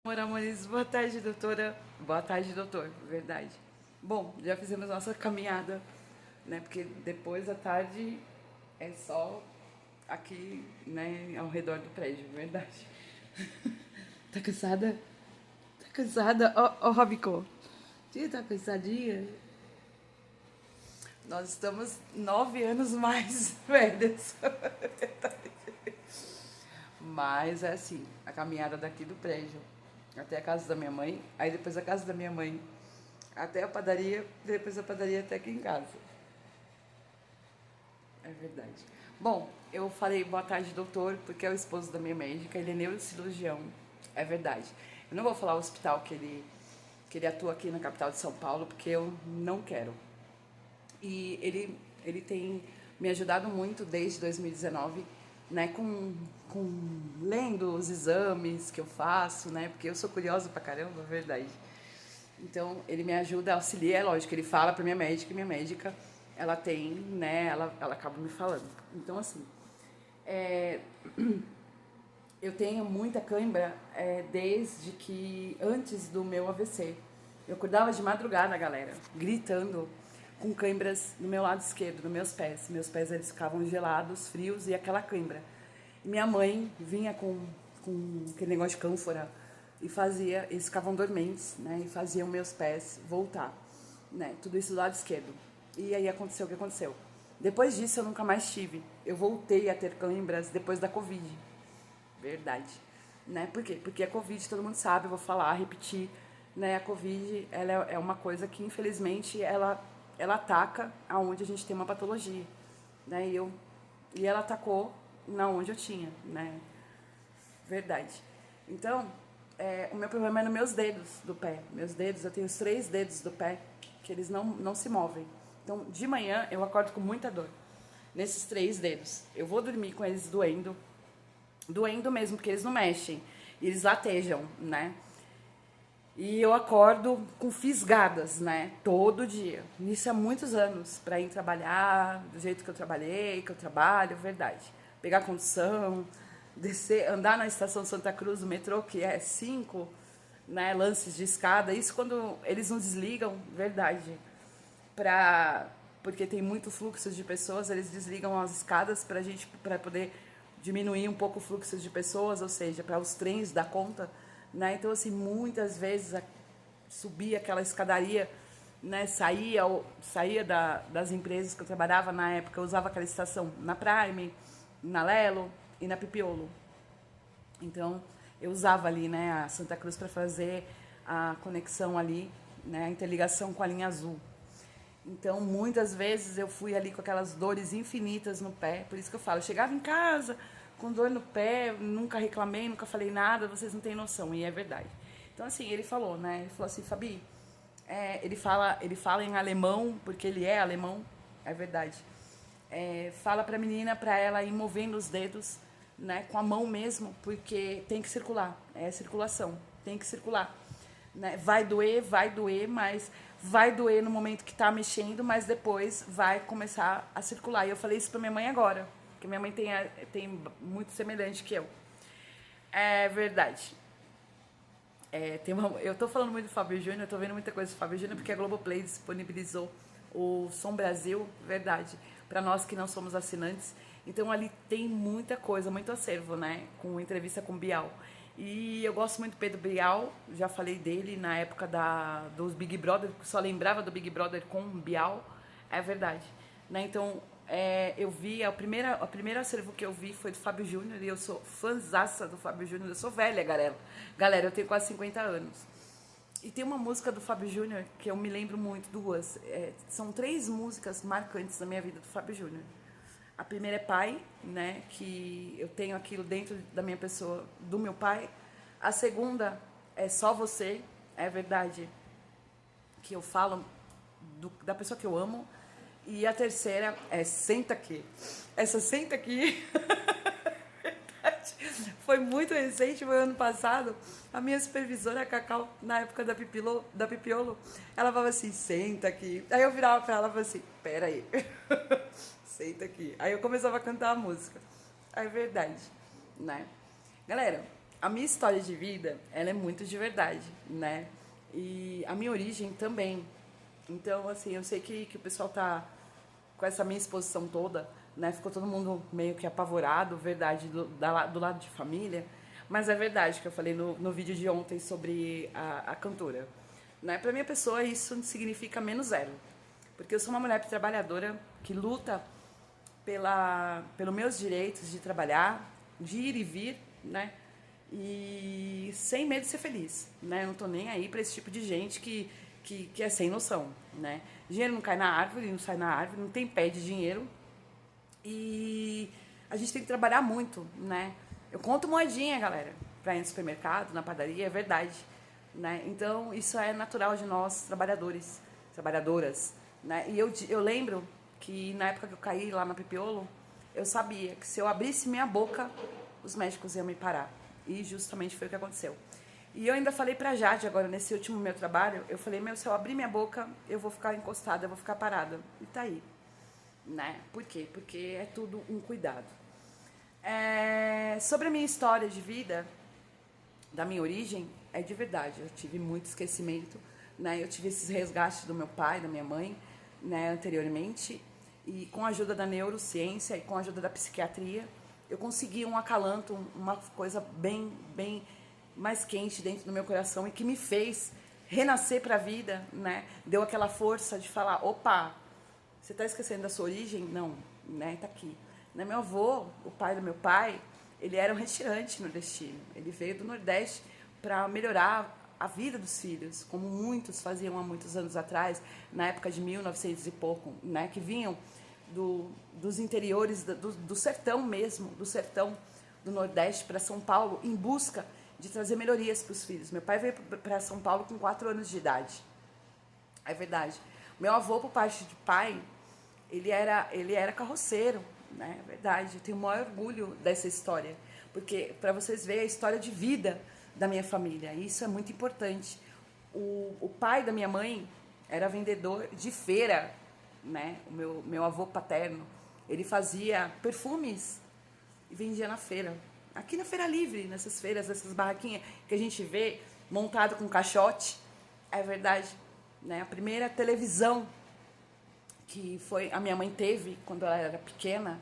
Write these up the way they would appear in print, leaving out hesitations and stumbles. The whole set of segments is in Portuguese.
Amor, amores, boa tarde, doutora. Boa tarde, doutor, verdade. Bom, já fizemos nossa caminhada, né? Porque depois da tarde é só aqui, né, ao redor do prédio, verdade. Tá cansada? Tá cansada? Ó, Rabico. Tia, tá cansadinha? Nós estamos 9 anos mais velhas. Mas é assim, a caminhada daqui do prédio até a casa da minha mãe, aí depois a casa da minha mãe até a padaria, depois a padaria até aqui em casa. É verdade. Bom, eu falei boa tarde, doutor, porque é o esposo da minha médica, ele é neurocirurgião. É verdade. Eu não vou falar o hospital que ele atua aqui na capital de São Paulo, porque eu não quero. E ele tem me ajudado muito desde 2019, né, com lendo os exames que eu faço, né, porque eu sou curiosa pra caramba, é verdade. Então, ele me ajuda, auxilia, é lógico, ele fala pra minha médica, e minha médica, ela tem, né, ela acaba me falando. Então, assim, é, eu tenho muita cãibra desde que, antes do meu AVC. Eu acordava de madrugada, galera, gritando, com cãibras no meu lado esquerdo, nos meus pés. Meus pés, eles ficavam gelados, frios, e aquela cãibra. E minha mãe vinha com aquele negócio de cânfora e fazia, eles ficavam dormentes, né, e faziam meus pés voltar, né, tudo isso do lado esquerdo. E aí aconteceu o que aconteceu. Depois disso, eu nunca mais tive. Eu voltei a ter cãibras depois da Covid. Verdade. Né? Por quê? Porque a Covid, todo mundo sabe, eu vou falar, repetir, né? A Covid, ela é uma coisa que, infelizmente, ela ataca aonde a gente tem uma patologia, né? E ela atacou na onde eu tinha, né? Verdade. Então, o meu problema é nos meus dedos do pé. Meus dedos, eu tenho os 3 dedos do pé que eles não se movem. Então, de manhã, eu acordo com muita dor nesses 3 dedos. Eu vou dormir com eles doendo mesmo, porque eles não mexem, eles latejam, né? E eu acordo com fisgadas, né? Todo dia. Isso há muitos anos, para ir trabalhar do jeito que eu trabalhei, que eu trabalho, verdade. Pegar condução, descer, andar na estação Santa Cruz do metrô, que é 5, né, lances de escada. Isso quando eles não desligam, verdade. Pra, porque tem muito fluxo de pessoas, eles desligam as escadas para poder diminuir um pouco o fluxo de pessoas, ou seja, para os trens dar conta, né? Então, assim, muitas vezes subia aquela escadaria, né? Saía das empresas que eu trabalhava na época, eu usava aquela estação na Prime, na Lelo e na Pipiolo. Então, eu usava ali, né, a Santa Cruz para fazer a conexão ali, né, a interligação com a linha azul. Então, muitas vezes eu fui ali com aquelas dores infinitas no pé. Por isso que eu falo, eu chegava em casa com dor no pé, nunca reclamei, nunca falei nada, vocês não têm noção. E é verdade. Então, assim, ele falou, né? Ele falou assim, Fabi, ele fala em alemão, porque ele é alemão, é verdade. Fala pra menina, pra ela ir movendo os dedos, né, com a mão mesmo, porque tem que circular, é circulação, tem que circular, né? Vai doer, mas vai doer no momento que tá mexendo, mas depois vai começar a circular. E eu falei isso pra minha mãe agora, porque minha mãe tem muito semelhante que eu. É verdade. Eu tô falando muito do Fábio Júnior, eu tô vendo muita coisa do Fábio Júnior, porque a Globoplay disponibilizou o Som Brasil, verdade, para nós que não somos assinantes. Então ali tem muita coisa, muito acervo, né? Com entrevista com Bial. E eu gosto muito do Pedro Bial, já falei dele na época dos Big Brother, só lembrava do Big Brother com Bial, é verdade. Né? Então, eu vi, a primeira acervo que eu vi foi do Fábio Júnior, e eu sou fãzaça do Fábio Júnior, eu sou velha, galera. Galera, eu tenho quase 50 anos. E tem uma música do Fábio Júnior que eu me lembro muito, duas. São 3 músicas marcantes da minha vida do Fábio Júnior. A primeira é Pai, né? Que eu tenho aquilo dentro da minha pessoa, do meu pai. A segunda é Só Você, é verdade, que eu falo da pessoa que eu amo. E a terceira é Senta Aqui. Essa Senta Aqui foi muito recente, foi ano passado. A minha supervisora, a Cacau, na época da Pipiolo, ela falava assim, senta aqui. Aí eu virava pra ela e falava assim, pera aí, senta aqui. Aí eu começava a cantar a música. É verdade, né? Galera, a minha história de vida, ela é muito de verdade, né? E a minha origem também. Então, assim, eu sei que o pessoal tá com essa minha exposição toda, né? Ficou todo mundo meio que apavorado, verdade, do lado de família. Mas é verdade que eu falei no vídeo de ontem sobre a cantora. Né? Para minha pessoa, isso significa menos zero. Porque eu sou uma mulher trabalhadora que luta pelos meus direitos de trabalhar, de ir e vir, né? E sem medo de ser feliz, né? Eu não tô nem aí para esse tipo de gente que é sem noção, né? Dinheiro não cai na árvore, não sai na árvore, não tem pé de dinheiro. E a gente tem que trabalhar muito, né? Eu conto moedinha, galera, para ir no supermercado, na padaria, é verdade, né? Então, isso é natural de nós, trabalhadores, trabalhadoras, né? E eu lembro que na época que eu caí lá na Pipiolo, eu sabia que se eu abrisse minha boca, os médicos iam me parar. E justamente foi o que aconteceu. E eu ainda falei pra Jade agora, nesse último meu trabalho, eu falei, se eu abrir minha boca, eu vou ficar encostada, eu vou ficar parada. E tá aí, né? Por quê? Porque é tudo um cuidado. Sobre a minha história de vida, da minha origem, é de verdade. Eu tive muito esquecimento, né? Eu tive esses resgates do meu pai, da minha mãe, né, anteriormente. E com a ajuda da neurociência e com a ajuda da psiquiatria, eu consegui um acalanto, uma coisa bem mais quente dentro do meu coração e que me fez renascer para a vida, né? Deu aquela força de falar, opa, você está esquecendo da sua origem? Não, né? Tá aqui. Né? Meu avô, o pai do meu pai, ele era um retirante nordestino. Ele veio do Nordeste para melhorar a vida dos filhos, como muitos faziam há muitos anos atrás, na época de 1900 e pouco, né? Que vinham dos interiores, do sertão mesmo, do sertão do Nordeste para São Paulo, em busca de trazer melhorias para os filhos. Meu pai veio para São Paulo com 4 anos de idade. É verdade. Meu avô, por parte de pai, ele era carroceiro, né? É verdade. Eu tenho o maior orgulho dessa história, porque para vocês verem a história de vida da minha família, isso é muito importante. O pai da minha mãe era vendedor de feira, né? O meu avô paterno, ele fazia perfumes e vendia na feira. Aqui na Feira Livre, nessas feiras, nessas barraquinhas que a gente vê montado com caixote. É verdade, né? A primeira televisão que a minha mãe teve quando ela era pequena,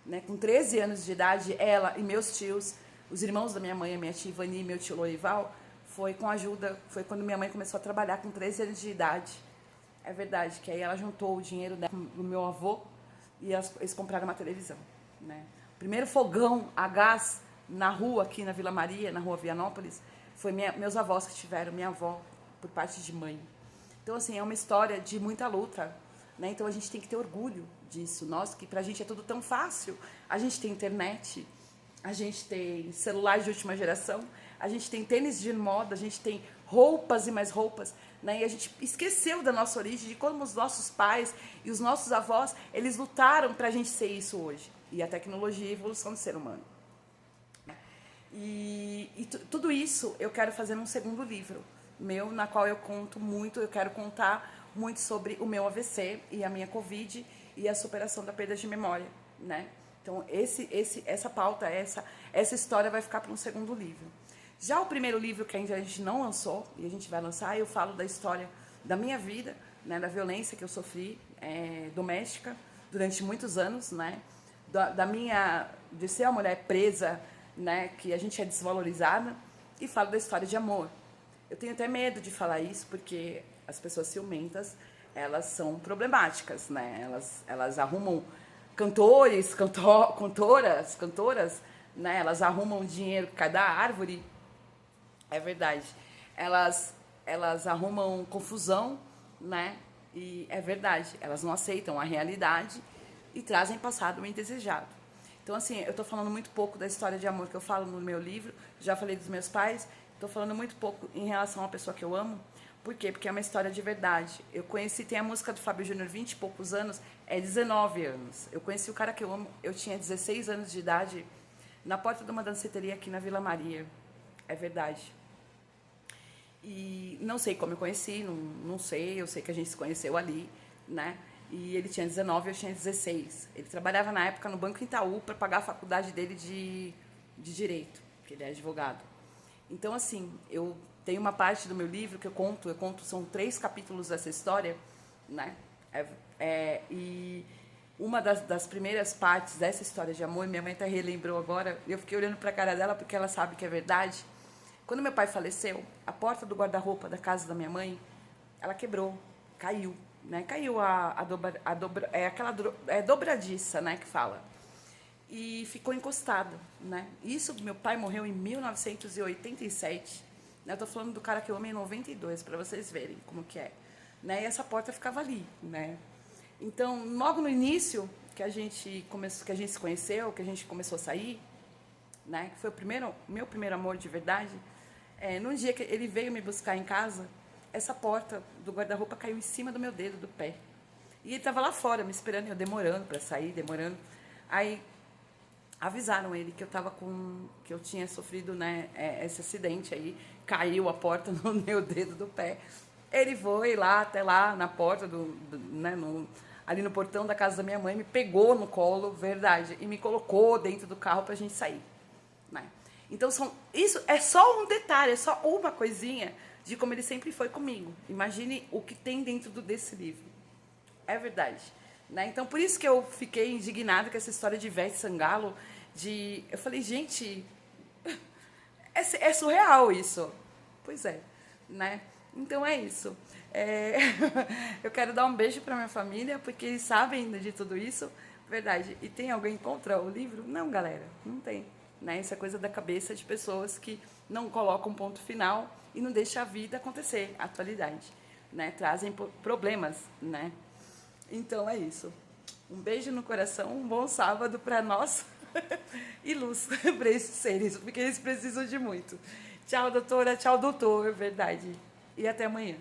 né? Com 13 anos de idade, ela e meus tios, os irmãos da minha mãe, a minha tia Ivani e meu tio Lorival, foi quando minha mãe começou a trabalhar com 13 anos de idade. É verdade, que aí ela juntou o dinheiro do meu avô e eles compraram uma televisão, né? O primeiro fogão a gás na rua, aqui na Vila Maria, na rua Vianópolis, foi meus avós que tiveram, minha avó, por parte de mãe. Então, assim, é uma história de muita luta, né? Então, a gente tem que ter orgulho disso. Nós, que pra gente é tudo tão fácil. A gente tem internet, a gente tem celulares de última geração, a gente tem tênis de moda, a gente tem roupas e mais roupas, né? E a gente esqueceu da nossa origem, de como os nossos pais e os nossos avós, eles lutaram pra gente ser isso hoje. E a tecnologia e a evolução do ser humano. E tudo isso eu quero fazer num segundo livro meu, na qual eu quero contar muito sobre o meu AVC e a minha Covid e a superação da perda de memória, né? Então, essa pauta, essa história vai ficar para um segundo livro. Já o primeiro livro que ainda a gente não lançou, e a gente vai lançar, eu falo da história da minha vida, né, da violência que eu sofri doméstica durante muitos anos, né? De ser uma mulher presa, né, que a gente é desvalorizada, e falo da história de amor. Eu tenho até medo de falar isso, porque as pessoas ciumentas, elas são problemáticas, né? Elas arrumam cantoras, né? Elas arrumam dinheiro que cai da árvore, é verdade. Elas arrumam confusão, né? E é verdade, elas não aceitam a realidade e trazem passado indesejado. Então, assim, eu estou falando muito pouco da história de amor que eu falo no meu livro, já falei dos meus pais, estou falando muito pouco em relação à pessoa que eu amo. Por quê? Porque é uma história de verdade. Eu conheci, tem a música do Fábio Júnior, 20 e poucos anos, 19 anos. Eu conheci o cara que eu amo, eu tinha 16 anos de idade, na porta de uma danceteria aqui na Vila Maria. É verdade. E não sei como eu conheci, não sei, eu sei que a gente se conheceu ali, né? E ele tinha 19 e eu tinha 16. Ele trabalhava na época no Banco Itaú para pagar a faculdade dele de Direito, que ele é advogado. Então, assim, eu tenho uma parte do meu livro que eu conto, são 3 capítulos dessa história, né? E uma das primeiras partes dessa história de amor, minha mãe até relembrou agora, eu fiquei olhando para a cara dela porque ela sabe que é verdade. Quando meu pai faleceu, a porta do guarda-roupa da casa da minha mãe, ela quebrou, caiu, né? Caiu aquela dobradiça, né, que fala. E ficou encostada, né? Isso, meu pai morreu em 1987. Né? Eu tô falando do cara que eu amo em 92, para vocês verem como que é. Né? E essa porta ficava ali, né? Então, logo no início que a gente se conheceu, que a gente começou a sair, né? Que foi meu primeiro amor de verdade. Num dia que ele veio me buscar em casa, essa porta do guarda-roupa caiu em cima do meu dedo do pé. E ele estava lá fora me esperando, eu demorando para sair, demorando. Aí avisaram ele que que eu tinha sofrido, né, esse acidente aí, caiu a porta no meu dedo do pé. Ele foi lá até lá na porta né, ali no portão da casa da minha mãe, me pegou no colo, verdade, e me colocou dentro do carro pra gente sair, né? Então isso é só um detalhe, é só uma coisinha de como ele sempre foi comigo. Imagine o que tem dentro desse livro. É verdade. Né? Então, por isso que eu fiquei indignada com essa história de Ivete Sangalo. Eu falei, gente, é surreal isso. Pois é. Né? Então, é isso. Eu quero dar um beijo para minha família, porque eles sabem de tudo isso. Verdade. E tem alguém contra o livro? Não, galera. Não tem. Né? Isso é coisa da cabeça de pessoas que não colocam um ponto final e não deixam a vida acontecer, a atualidade. Né? Trazem problemas, né? Então é isso. Um beijo no coração, um bom sábado para nós e luz para esses seres, porque eles precisam de muito. Tchau, doutora, tchau, doutor, é verdade. E até amanhã.